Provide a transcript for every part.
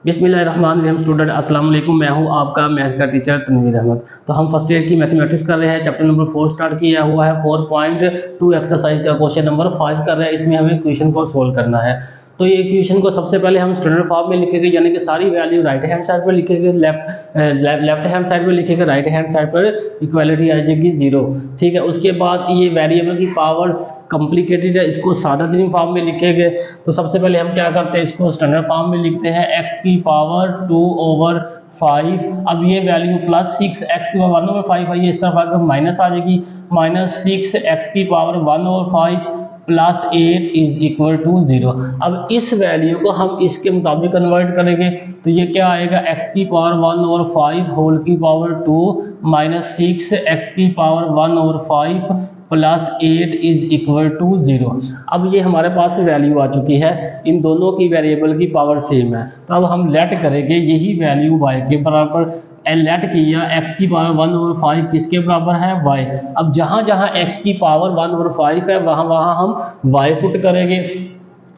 बिस्मिल्लाहिर्रहमानिर्रहीम। स्टूडेंट अस्सलाम वालेकुम, मैं हूं आपका मैथ्स का टीचर तनवीर अहमद। तो हम फर्स्ट ईयर की मैथमेटिक्स कर रहे हैं, चैप्टर नंबर 4 स्टार्ट किया हुआ है। 4.2 एक्सरसाइज का क्वेश्चन नंबर 5 कर रहे हैं। इसमें हमें क्वेश्चन को सोल्व करना है। तो ये क्वेश्चन को सबसे पहले हम स्टैंडर्ड फॉर्म में लिखेंगे, यानी कि सारी वैल्यू राइट हैंड साइड पर लिखेंगे, लेफ्ट हैंड साइड पर लिखेंगे, राइट हैंड साइड पर इक्वालिटी आ जाएगी 0। ठीक है। उसके बाद ये वेरिएबल की पावर्स कॉम्प्लिकेटेड है, इसको सादा तरीन फॉर्म में लिखेंगे। तो सबसे पहले हम क्या करते हैं, इसको स्टैंडर्ड फॉर्म में लिखते हैं, x की पावर 2/5। अब ये वैल्यू +6 x की पावर 1/5 है, ये इस तरफ आकर माइनस आ जाएगी, -6 x की पावर 1/5 +8 इज इक्वल टू 0। अब इस वैल्यू को हम इसके मुताबिक कन्वर्ट करेंगे, तो ये क्या आएगा, x की पावर 1/5 होल की पावर 2 -6 x की पावर 1/5 +8 इज इक्वल टू 0। अब ये हमारे पास वैल्यू आ चुकी है, इन दोनों की वेरिएबल की पावर सेम है। तो अब हम लेट करेंगे यही वैल्यू y के बराबर, लेट किया x की पावर 1/5 किसके बराबर है, y। अब जहां जहां x की पावर 1/5 है वहां वहां हम y पुट करेंगे।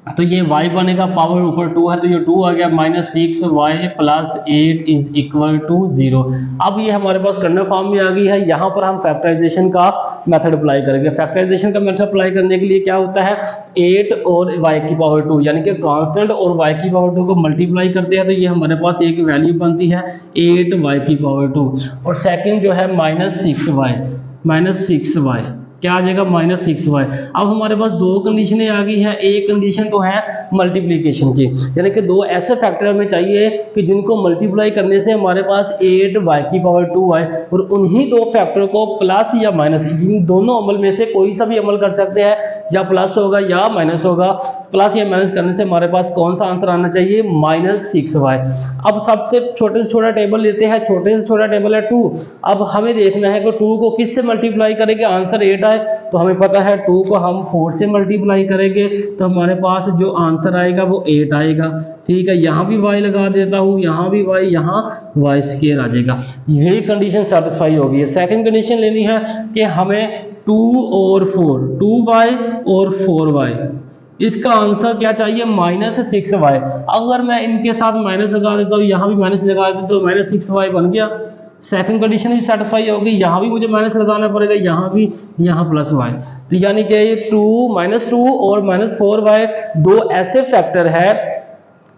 तो ये y बनेगा, पावर ऊपर 2 है तो ये 2 आ गया, -6y +8 इज इक्वल टू 0। अब ये हमारे पास स्टैंडर्ड फॉर्म में आ गई है। यहाँ पर हम फैक्टराइजेशन का मेथड अप्लाई करेंगे। फैक्टराइजेशन का मेथड अप्लाई करने के लिए क्या होता है, 8 और y की पावर 2 यानी कि कांस्टेंट और y की पावर 2 को मल्टीप्लाई करते हैं, तो ये हमारे पास एक वैल्यू बनती है 8y की पावर 2। और सेकंड जो है -6y क्या आ जाएगा, -6y। अब हमारे पास दो कंडीशनें आ गई है। एक कंडीशन तो है मल्टीप्लिकेशन की, यानी कि दो ऐसे फैक्टर हमें चाहिए कि जिनको मल्टीप्लाई करने से हमारे पास 8y की पावर 2 आए, और उन्हीं दो फैक्टर को प्लस या माइनस, इन दोनों अमल में से कोई सा भी अमल कर सकते हैं, या प्लस होगा या माइनस होगा। प्लस या माइनस करने से हमारे पास कौन सा आंसर आना चाहिए, -6y। अब सबसे छोटे से छोटा टेबल लेते हैं, छोटे से छोटा टेबल है 2। अब हमें देखना है कि 2 को किस से मल्टीप्लाई करेंगे, आंसर 8 आए। तो हमें पता है 2 को हम 4 से मल्टीप्लाई करेंगे तो हमारे पास जो आंसर आएगा वो 8 आएगा। ठीक है, यहाँ भी y लगा देता हूँ, यहाँ भी y, यहाँ y² आ जाएगा। यही कंडीशन सेटिस्फाई होगी। सेकंड कंडीशन लेनी है कि हमें 2 और 4, 2y और 4y, इसका आंसर क्या चाहिए, -6y। अगर मैं इनके साथ माइनस लगा देता हूँ, यहाँ भी माइनस लगा देता हूँ, तो -6y बन गया। सेकंड कंडीशन भी सेटिस्फाई होगी, यहाँ भी मुझे माइनस लगाना पड़ेगा, यहाँ भी, यहाँ +y। तो यानी कि -2 और -4y दो ऐसे फैक्टर है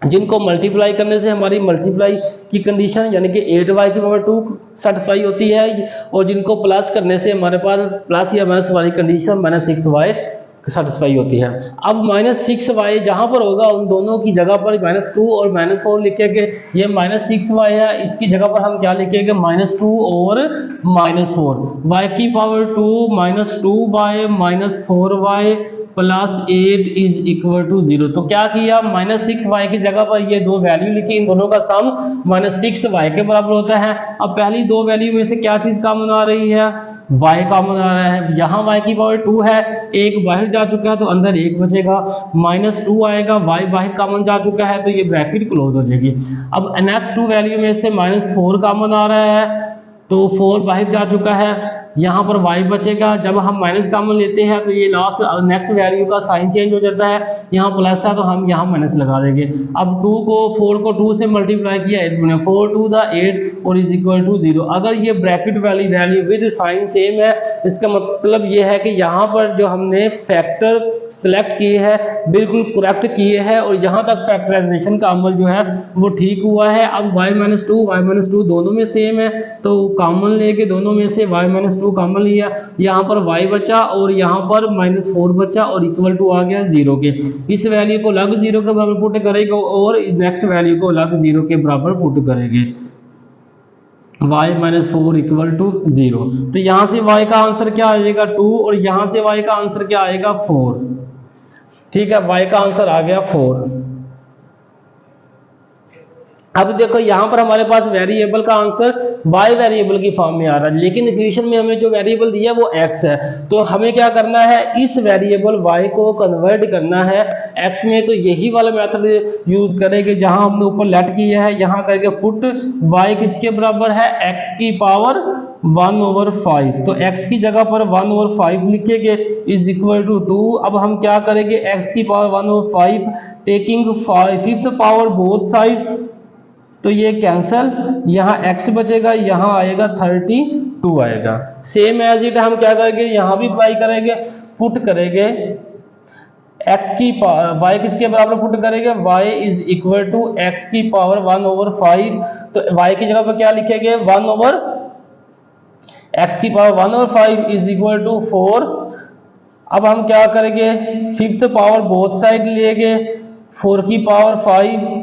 जिनको मल्टीप्लाई करने से हमारी मल्टीप्लाई की कंडीशन यानी कि 8y की पावर 2 सेटिस्फाई होती है, और जिनको प्लस करने से हमारे पास प्लस या माइनस वाली कंडीशन -6y सेटिस्फाई होती है। अब -6y जहां पर होगा उन दोनों की जगह पर -2 और -4 लिखेंगे। ये -6y है, इसकी जगह पर हम क्या लिखेंगे, -2 और -4। y की power 2 -2y -4y +8 is equal to 0। तो क्या किया, -6y की जगह पर ये दो वैल्यू लिखी, इन दोनों का सम -6y के बराबर होता है। अब पहली दो वैल्यू में से क्या चीज कॉमन आ रही है, y कॉमन आ रहा है। यहाँ y की पावर 2 है, एक बाहर जा चुका है तो अंदर 1 बचेगा, -2 आएगा, y बाहर कॉमन जा चुका है तो ये ब्रैकेट क्लोज हो जाएगी। अब नेक्स्ट 2 वैल्यू में से -4 कॉमन आ रहा है, तो 4 बाहर जा चुका है, यहाँ पर y बचेगा। जब हम माइनस कॉमन लेते हैं तो ये लास्ट नेक्स्ट वैल्यू का साइन चेंज हो जाता है, यहाँ प्लस है तो हम यहाँ माइनस लगा देंगे। अब 4 को 2 से मल्टीप्लाई किया, 8 बने, 4 2 8 और इज इक्वल टू 0। अगर ये ब्रैकेट वाली वैल्यू विद साइन सेम है, इसका मतलब ये है कि यहाँ पर जो हमने फैक्टर सेलेक्ट किए हैं बिल्कुल करेक्ट किए हैं, और यहाँ तक फैक्टराइजेशन का अमल जो है वो ठीक हुआ है। अब y -2 दोनों में सेम है, तो कॉमन लेके दोनों में से y -2 कॉमन लिया, यहाँ पर y बचा और यहाँ पर -4 बचा, और इक्वल टू आ गया 0 के। इस वैल्यू को अलग 0 के बराबर पुट करेंगे और नेक्स्ट वैल्यू को अलग 0 के बराबर पुट करेंगे, y -4 इक्वल टू 0। तो यहाँ से y का आंसर क्या आएगा, 2, और यहाँ से y का आंसर क्या आएगा, 4। ठीक है, y का आंसर आ गया 4। अब देखो यहाँ पर हमारे पास वेरिएबल का आंसर y वेरिएबल की फॉर्म में आ रहा है, लेकिन इक्वेशन में हमें जो वेरिएबल दिया है वो x है। तो हमें क्या करना है, इस वेरिएबल y को कन्वर्ट करना है x में। तो यही वाला मेथड यूज करेंगे जहां हमने ऊपर लेट किया है, यहाँ करके पुट y किसके बराबर है, x की पावर 1/5। तो x की जगह पर 1/5 लिखेंगे इज इक्वल टू 2। अब हम क्या करेंगे, x की power 1/5 taking 5th power both side, तो ये कैंसल, यहाँ x बचेगा, यहाँ आएगा 32 आएगा। सेम एज इट हम क्या करेंगे, यहाँ भी अप्लाई करेंगे, पुट करेंगे x की y किसके बराबर पुट करेंगे, y is equal to x की पावर 1/5। तो y की जगह पर क्या लिखेंगे, 1/, x की पावर 1/5 इज इक्वल टू 4। अब हम क्या करेंगे, फिफ्थ पावर बोथ साइड लेंगे, 4 की पावर 5,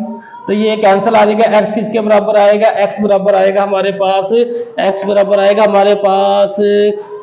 तो ये कैंसिल आ जाएगा। x किसके बराबर आएगा, x बराबर आएगा हमारे पास, x बराबर आएगा हमारे पास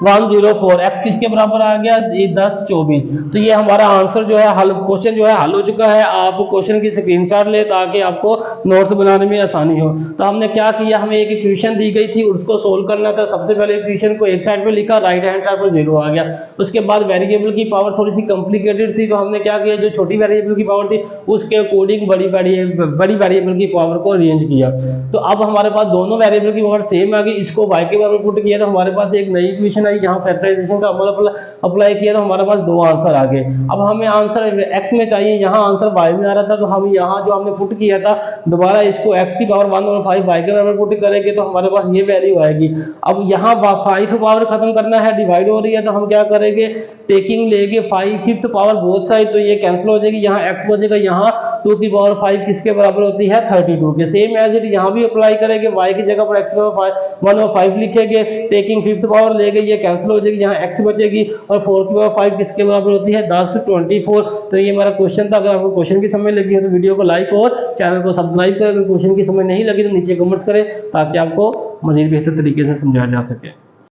104। x किसके बराबर आ गया, 10 24। तो ये हमारा आंसर जो है हल, क्वेश्चन जो है हल हो चुका है। आप क्वेश्चन की स्क्रीनशॉट ले ताकि आपको नोट्स बनाने में आसानी हो। तो हमने क्या किया, हमें एक इक्वेशन दी गई थी, उसको सोल्व करना था। सबसे पहले इक्वेशन को एक साइड पे लिखा, राइट हैंड साइड पर 0 आ गया। उसके बाद वेरिएबल की पावर थोड़ी सी कॉम्प्लिकेटेड थी, तो हमने क्या किया, जो छोटी वेरिएबल की पावर थी उसके अकॉर्डिंग बड़ी वेरिएबल की पावर को अरेंज किया। तो अब हमारे पास दोनों वेरिएबल की पावर सेम आ गई, इसको y के बराबर पुट किया तो हमारे पास एक नई इक्वेशन आई, यहाँ फैक्टराइजेशन का अमल अप्लाई किया तो हमारे पास दो आंसर आ गए। अब हमें आंसर x में चाहिए, यहाँ आंसर y में आ रहा था, तो हम यहाँ जो हमने पुट किया था दोबारा इसको x की पावर 1/5 y के बराबर पुट करेंगे तो हमारे पास ये वैल्यू आएगी। अब यहाँ 5 पावर खत्म करना है, डिवाइड हो रही है, तो हम क्या करेंगे, टेकिंग लेंगे 5 फिफ्थ पावर बोथ साइड, तो ये कैंसिल हो जाएगी, यहाँ x बचेगा, यहाँ 2 की पावर 5 किसके बराबर होती है, 32 के। सेम एज इट यहाँ भी अप्लाई करेंगे, y की जगह पर x की पावर 1/5 लिखेंगे, टेकिंग फिफ्थ पावर लेंगे, ये कैंसिल हो जाएगी, यहाँ x बचेगी, और 4 की पावर 5 किसके बराबर होती है, 10 24। तो ये हमारा क्वेश्चन था। अगर आपको क्वेश्चन की समझ लगी है तो वीडियो को लाइक और चैनल को सब्सक्राइब करें। अगर क्वेश्चन की समझ नहीं लगी तो नीचे कमेंट्स करें ताकि आपको मजीद बेहतर तरीके से समझाया जा सके।